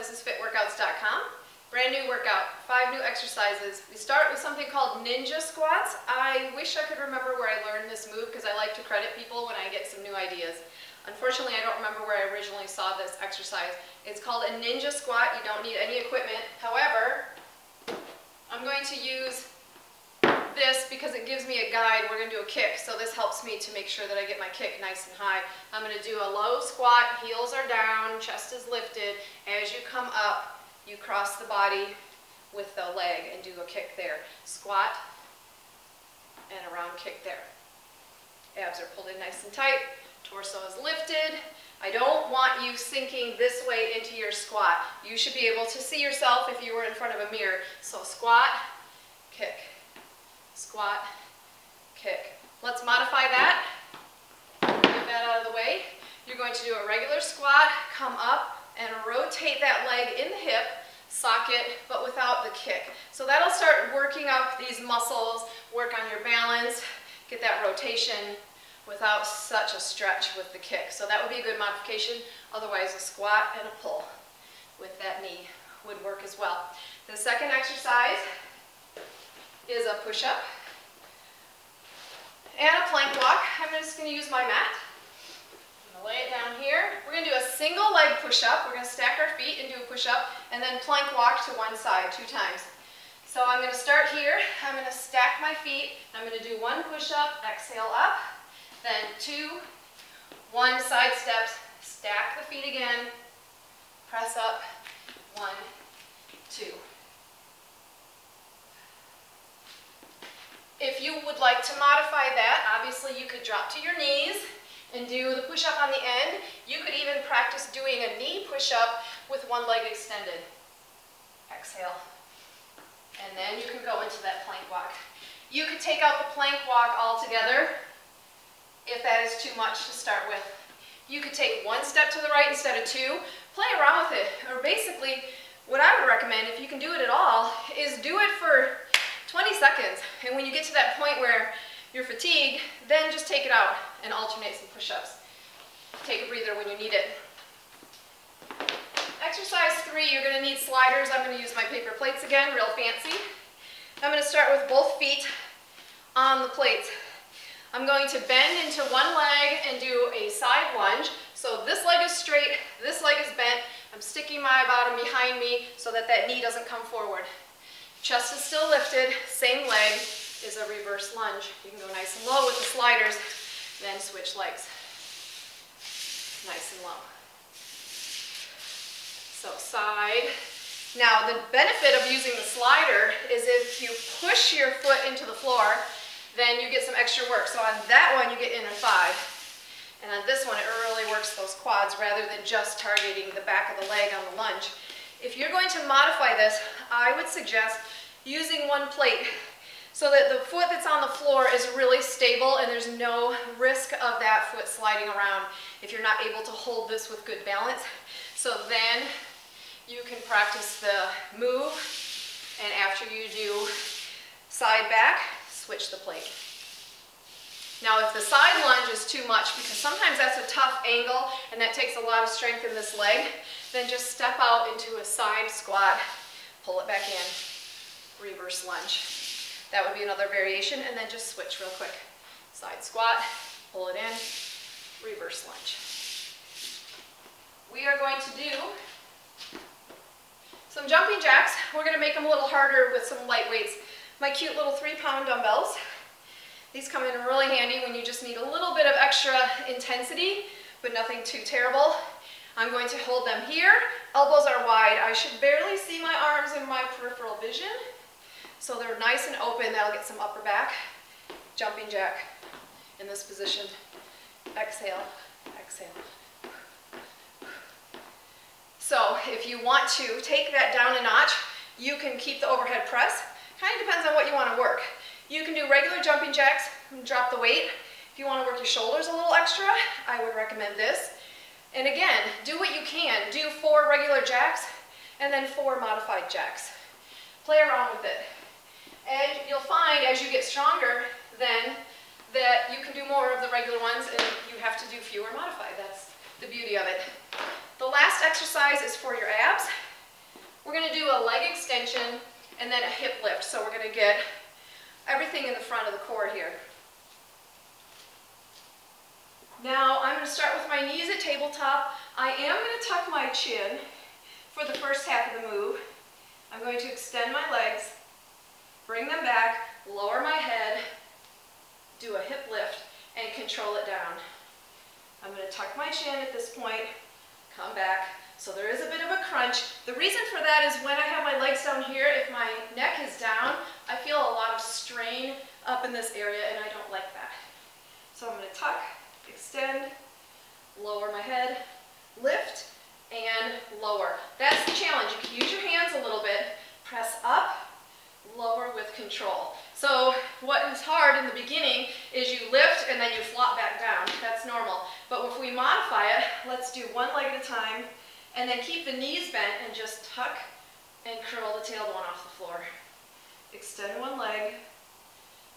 This is fitworkouts.com. Brand new workout, 5 new exercises. We start with something called ninja squats. I wish I could remember where I learned this move because I like to credit people when I get some new ideas. Unfortunately, I don't remember where I originally saw this exercise. It's called a ninja squat. You don't need any equipment. However, I'm going to use this because it gives me a guide. We're going to do a kick, so this helps me to make sure that I get my kick nice and high. I'm going to do a low squat, heels are down, chest is lifted. As you come up, you cross the body with the leg and do a kick there. Squat and a round kick there. Abs are pulled in nice and tight, torso is lifted. I don't want you sinking this way into your squat. You should be able to see yourself if you were in front of a mirror. So squat, kick. Squat, kick. Let's modify that. Get that out of the way. You're going to do a regular squat, come up and rotate that leg in the hip, socket, but without the kick. So that'll start working up these muscles, work on your balance, get that rotation without such a stretch with the kick. So that would be a good modification. Otherwise, a squat and a pull with that knee would work as well. The second exercise is a push-up and a plank walk. I'm just going to use my mat. I'm going to lay it down here. We're going to do a single leg push-up. We're going to stack our feet and do a push-up, and then plank walk to one side 2 times. So I'm going to start here. I'm going to stack my feet. I'm going to do 1 push-up, exhale up, then 2, 1 side steps, stack the feet again, press up, 1, 2. If you would like to modify that, obviously you could drop to your knees and do the push-up on the end. You could even practice doing a knee push-up with 1 leg extended. Exhale. And then you can go into that plank walk. You could take out the plank walk altogether if that is too much to start with. You could take 1 step to the right instead of 2. Play around with it. Or basically, what I would recommend, if you can do it at all, is do it for 20 seconds, and when you get to that point where you're fatigued, then just take it out and alternate some push-ups. Take a breather when you need it. Exercise 3, you're going to need sliders. I'm going to use my paper plates again, real fancy. I'm going to start with both feet on the plates. I'm going to bend into 1 leg and do a side lunge. So this leg is straight, this leg is bent. I'm sticking my bottom behind me so that that knee doesn't come forward. Chest is still lifted, same leg is a reverse lunge. You can go nice and low with the sliders, then switch legs. Nice and low. So side. Now the benefit of using the slider is if you push your foot into the floor, then you get some extra work. So on that one you get inner thigh. And on this one it really works those quads rather than just targeting the back of the leg on the lunge. If you're going to modify this, I would suggest using 1 plate so that the foot that's on the floor is really stable and there's no risk of that foot sliding around if you're not able to hold this with good balance. So then you can practice the move, and after you do side back, switch the plate. Now if the side lunge is too much, because sometimes that's a tough angle and that takes a lot of strength in this leg, then just step out into a side squat, pull it back in, reverse lunge. That would be another variation, and then just switch real quick. Side squat, pull it in, reverse lunge. We are going to do some jumping jacks. We're going to make them a little harder with some light weights. My cute little 3-pound dumbbells. These come in really handy when you just need a little bit of extra intensity, but nothing too terrible. I'm going to hold them here. Elbows are wide. I should barely see my arms in my peripheral vision. So they're nice and open. That'll get some upper back. Jumping jack in this position. Exhale, exhale. So if you want to take that down a notch, you can keep the overhead press. Kind of depends on what you want to work. You can do regular jumping jacks and drop the weight. If you want to work your shoulders a little extra, I would recommend this. And again, do what you can. Do 4 regular jacks and then 4 modified jacks. Play around with it. And you'll find as you get stronger then that you can do more of the regular ones and you have to do fewer modified. That's the beauty of it. The last exercise is for your abs. We're going to do a leg extension and then a hip lift. So we're going to get everything in the front of the core here. Now I'm going to start with my knees at tabletop. I am going to tuck my chin for the first half of the move. I'm going to extend my legs, bring them back, lower my head, do a hip lift, and control it down. I'm going to tuck my chin at this point, come back. So there is a bit of a crunch. The reason for that is when I have my legs down here, if my neck is down, I feel a lot of strain up in this area, and I don't like that. So I'm going to tuck, extend, lower my head, lift, and lower. That's the challenge. You can use your hands a little bit, press up, lower with control. So what is hard in the beginning is you lift and then you flop back down. That's normal. But if we modify it, let's do one leg at a time, and then keep the knees bent and just tuck and curl the tailbone off the floor. Extend one leg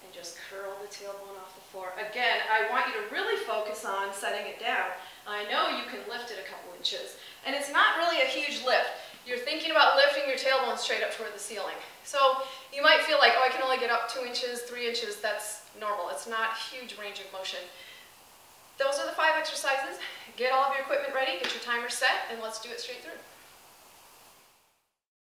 and just curl the tailbone off the floor. Again, I want you to really focus on setting it down. I know you can lift it a couple inches, and it's not really a huge lift. You're thinking about lifting your tailbone straight up toward the ceiling. So you might feel like, oh, I can only get up 2 inches, 3 inches. That's normal. It's not huge range of motion. Those are the 5 exercises. Get all of your equipment ready, get your timer set, and let's do it straight through.